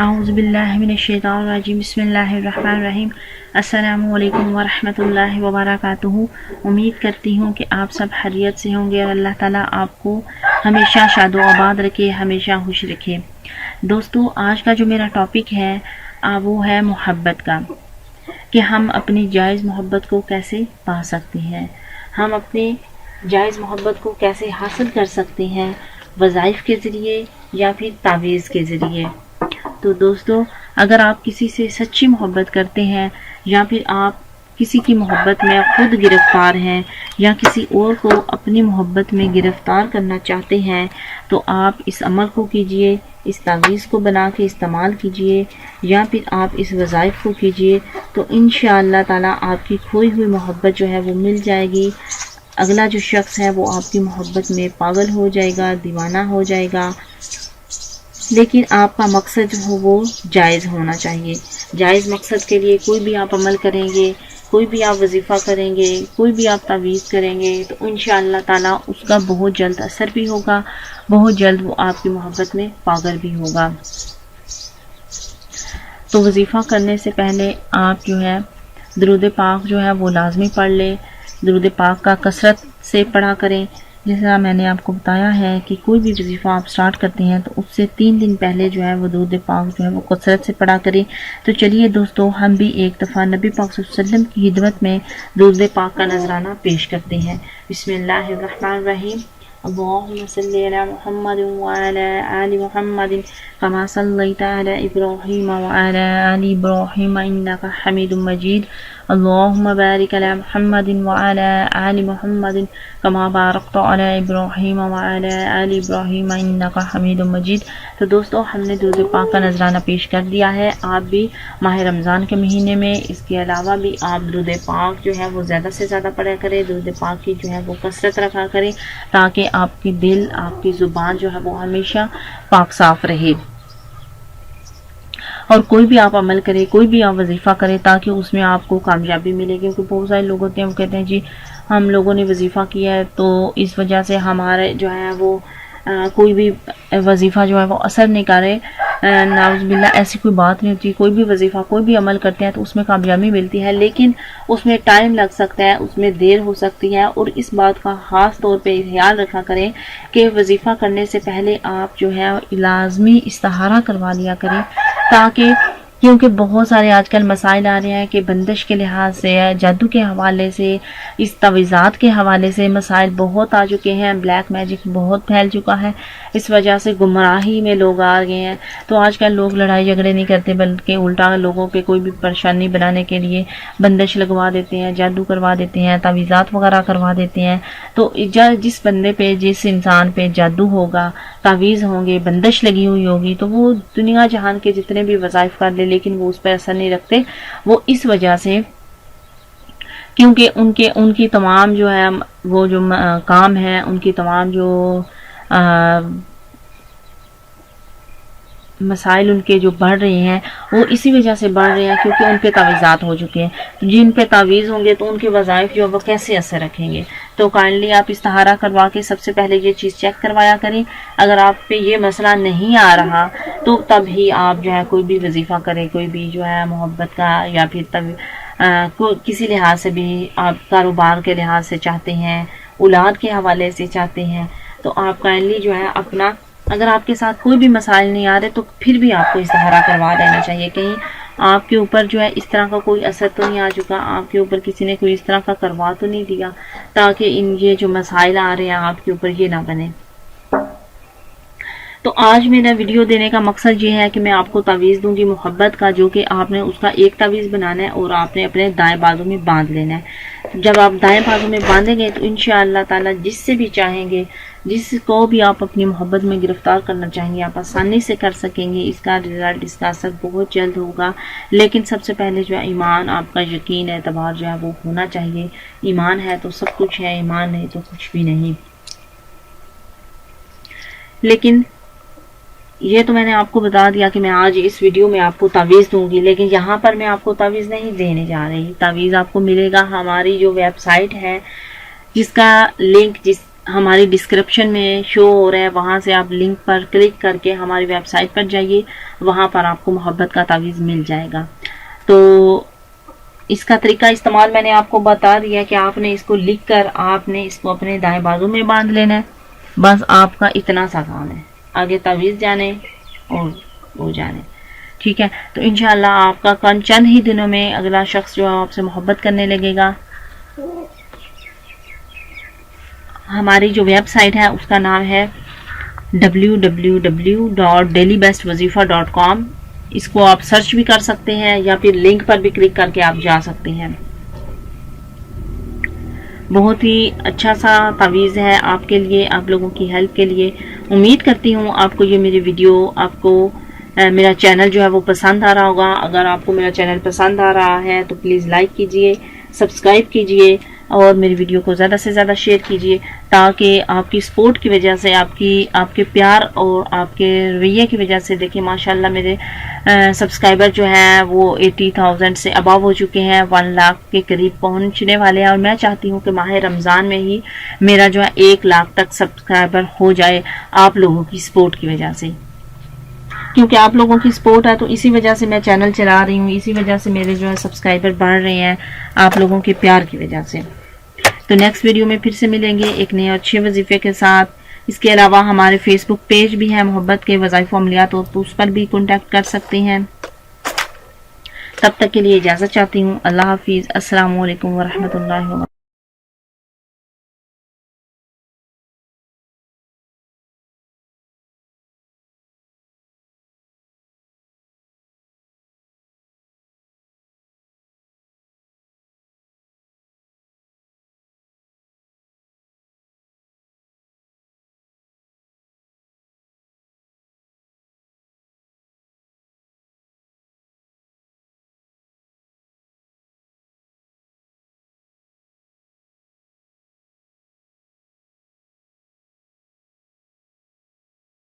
औज़ुबिल्लाहिमिनश्शैतानिर्रजीम बिस्मिल्लाहिर्रहमानिर्रहीम। अस्सलामु अलैकुम वरहमतुल्लाहि वबरकातुहू। उम्मीद करती हूँ कि आप सब खैरियत से होंगे और अल्लाह ताला आपको हमेशा शादो आबाद रखे, हमेशा खुश रखे। दोस्तों, आज का जो मेरा टॉपिक है वो है मोहब्बत का, कि हम अपनी जायज़ मोहब्बत को कैसे पा सकते हैं, हम अपनी जायज़ मोहब्बत को कैसे हासिल कर सकते हैं, वज़ाइफ के ज़रिए या फिर तावीज़ के ज़रिए। तो दोस्तों, अगर आप किसी से सच्ची मोहब्बत करते हैं या फिर आप किसी की मोहब्बत में खुद गिरफ्तार हैं या किसी और को अपनी मोहब्बत में गिरफ्तार करना चाहते हैं, तो आप इस अमल को कीजिए, इस तावीज़ को बना के इस्तेमाल कीजिए या फिर आप इस वज़ाइफ को कीजिए। तो इंशाअल्लाह ताला आपकी खोई हुई मोहब्बत जो है वो मिल जाएगी। अगला जो शख्स है वो आपकी मोहब्बत में पागल हो जाएगा, दीवाना हो जाएगा। लेकिन आपका मकसद जो हो वो जायज़ होना चाहिए। जायज़ मकसद के लिए कोई भी आप अमल करेंगे, कोई भी आप वजीफ़ा करेंगे, कोई भी आप तावीज़ करेंगे, तो इंशाअल्लाह ताला उसका बहुत जल्द असर भी होगा, बहुत जल्द वो आपकी मोहब्बत में पागल भी होगा। तो वजीफ़ा करने से पहले आप जो है दुरूद पाक जो है वो लाजमी पढ़ लें। दुरूद पाक का कसरत से पढ़ा करें। जैसा मैंने आपको बताया है कि कोई भी वजीफ़ा आप स्टार्ट करते हैं तो उससे 3 दिन पहले जो है वो दुरूद पाक जो है वो कसरत से पढ़ा करें। तो चलिए दोस्तों, हम भी एक दफ़ा नबी पाक सल्लल्लाहु अलैहि वसल्लम की खिदमत में दुरूद पाक का नजराना पेश करते हैं। बिस्मिल्लाहिर्रहमानिर्रहीम। अल्लाहुम्मा सल्ली अला मुहम्मद व अला आलि मुहम्मद कमा सल्लैता अला इब्राहीम व अला आलि इब्राहीम इन्नका हमीदुम मजीद। अल्लाहुम्मा बारिक अला मुहम्मद व अला आलि मुहम्मद कमा बारकता अला इब्राहीम व अला आलि इब्राहीम इन्नका हमीदुम मजीद। तो दोस्तों, हमने दुरूद पाक का नजराना पेश कर दिया है। आप भी माह रमज़ान के महीने में इसके अलावा भी आप दुरूद पाक जो है वो ज़्यादा से ज़्यादा पढ़ा करें, दुरूद पाक की जो है वो कसरत रखा करें, ताकि आपकी दिल, आपकी ज़ुबान जो है वो हमेशा पाक साफ रहे। और कोई भी आप अमल करें, कोई भी आप वजीफ़ा करें, ताकि उसमें आपको कामयाबी मिले। क्योंकि बहुत सारे लोग होते हैं वो कहते हैं जी हम लोगों ने वजीफ़ा किया है तो इस वजह से हमारे जो है वो कोई भी वजीफ़ा जो है वो असर नहीं करे। नाउज़ुबिल्लाह, ऐसी कोई बात नहीं होती। कोई भी वजीफ़ा, कोई भी अमल करते हैं तो उसमें कामयाबी मिलती है, लेकिन उसमें टाइम लग सकता है, उसमें देर हो सकती है। और इस बात का ख़ास तौर पे ख्याल रखा करें कि वजीफ़ा करने से पहले आप जो है लाजमी इस्तिहारा करवा लिया करें, ताकि क्योंकि बहुत सारे आजकल मसाइल आ रहे हैं कि बंदिश के लिहाज से, जादू के हवाले से, इस तवीज़ात के हवाले से मसाइल बहुत आ चुके हैं। ब्लैक मैजिक बहुत फैल चुका है, इस वजह से गुमराही में लोग आ गए हैं। तो आजकल लोग लड़ाई झगड़े नहीं करते, बल्कि उल्टा लोगों पे कोई भी परेशानी बनाने के लिए बंदिश लगवा देते हैं, जादू करवा देते हैं, तवीज़ात वगैरह करवा देते हैं। तो जिस बंदे पे, जिस इंसान पे जादू होगा, तावीज़ होंगे, बंदिश लगी हुई होगी, तो वो दुनिया जहान के जितने भी वज़ाइफ कर ले, लेकिन वो उस पर असर नहीं रखते। वो इस वजह से क्योंकि उनकी तमाम जो है वो जो काम है, उनकी तमाम जो मसाइल उनके जो बढ़ रहे हैं वो इसी वजह से बढ़ रहे हैं क्योंकि उन पे तावीज़ात हो चुके हैं। तो जिन पे तावीज़ होंगे तो उनके वज़ाइफ जो वो कैसे असर रखेंगे। तो काइंडली आप इस्तिहारा करवा के सबसे पहले ये चीज़ चेक करवाया करें। अगर आप पे ये मसला नहीं आ रहा तो तब ही आप जो है कोई भी वजीफ़ा करें, कोई भी जो है मोहब्बत का या फिर तब किसी लिहाज से भी आप कारोबार के लिहाज से चाहते हैं, औलाद के हवाले से चाहते हैं, तो आप काइंडली जो है अपना, अगर आपके साथ कोई भी मसाइल नहीं आ रहे तो फिर भी आपको इस्तिहारा करवा लेना चाहिए। कहीं आपके ऊपर जो है इस तरह का कोई असर तो नहीं आ चुका, आपके ऊपर किसी ने कोई इस तरह का करवा तो नहीं दिया, ताकि ये जो मसाइल आ रहे हैं आपके ऊपर ये ना बने। तो आज मेरा वीडियो देने का मकसद ये है कि मैं आपको तावीज़ दूंगी मोहब्बत का, जो कि आपने उसका एक तावीज़ बनाना है और आपने अपने दाएं बाजू में बांध लेना है। जब आप दाएं बाजू में बांधेंगे तो इंशाअल्लाह ताला जिससे भी चाहेंगे, जिसको भी आप अपनी मोहब्बत में गिरफ्तार करना चाहेंगे, आप आसानी से कर सकेंगे। इसका रिजल्ट, इसका असर बहुत जल्द होगा। लेकिन सबसे पहले जो है ईमान, आपका यकीन, एतबार जो है वो होना चाहिए। ईमान है तो सब कुछ है, ईमान नहीं तो कुछ भी नहीं। लेकिन ये तो मैंने आपको बता दिया कि मैं आज इस वीडियो में आपको तावीज़ दूंगी, लेकिन यहाँ पर मैं आपको तावीज़ नहीं देने जा रही। तावीज़ आपको मिलेगा हमारी जो वेबसाइट है, जिसका लिंक ہماری ڈسکرپشن میں شو ہو رہا ہے، وہاں سے آپ لنک پر کلک کر کے ہماری ویب سائٹ پر جائیے، وہاں پر آپ کو محبت کا تعویذ مل جائے گا۔ تو اس کا طریقہ استعمال میں نے آپ کو بتا دیا کہ آپ نے اس کو لکھ کر آپ نے اس کو اپنے دائیں بازو میں باندھ لینا ہے، بس آپ کا اتنا سا کام ہے، آگے تعویذ جانے اور وہ جانے، ٹھیک ہے۔ تو انشاءاللہ آپ کا چند ہی دنوں میں اگلا شخص جو آپ سے محبت کرنے لگے گا۔ ہماری جو ویب سائٹ ہے اس کا نام ہے www.dailybestwazifa.com، اس کو آپ سرچ بھی کر سکتے ہیں یا پھر لنک پر بھی کلک کر کے آپ جا سکتے ہیں۔ بہت ہی اچھا سا تعویذ ہے آپ کے لیے، آپ لوگوں کی ہیلپ کے لیے۔ امید کرتی ہوں آپ کو یہ میری ویڈیو، آپ کو میرا چینل جو ہے وہ پسند آ رہا ہوگا۔ اگر آپ کو میرا چینل پسند آ رہا ہے تو پلیز لائک کیجئے، سبسکرائب کیجئے اور میری ویڈیو کو زیادہ سے زیادہ شیئر کیجئے، تاکہ آپ کی سپورٹ کی وجہ سے، آپ کے پیار اور آپ کے رویے کی وجہ سے، دیکھیں ماشاءاللہ میرے سبسکرائبر جو ہیں وہ 80,000 سے ابو ہو چکے ہیں، 1 لاکھ کے قریب پہنچنے والے ہیں، اور میں چاہتی ہوں کہ ماہ رمضان میں ہی میرا جو ہے 1 لاکھ تک سبسکرائبر ہو جائے، آپ لوگوں کی سپورٹ کی وجہ سے، کیونکہ آپ لوگوں کی سپورٹ ہے تو اسی وجہ سے میں چینل چلا رہی ہوں، اسی وجہ سے میرے جو ہے سبسکرائبر بڑھ رہے ہیں، آپ لوگوں کے پیار کی وجہ سے۔ تو نیکسٹ ویڈیو میں پھر سے ملیں گے ایک نئے اچھے وظیفے کے ساتھ۔ اس کے علاوہ ہمارے فیس بک پیج بھی ہے محبت کے وظائف و عملیات، اور اس پر بھی کانٹیکٹ کر سکتے ہیں۔ تب تک کے لیے اجازت چاہتی ہوں، اللہ حافظ، السلام علیکم ورحمۃ اللہ وبرکاتہ۔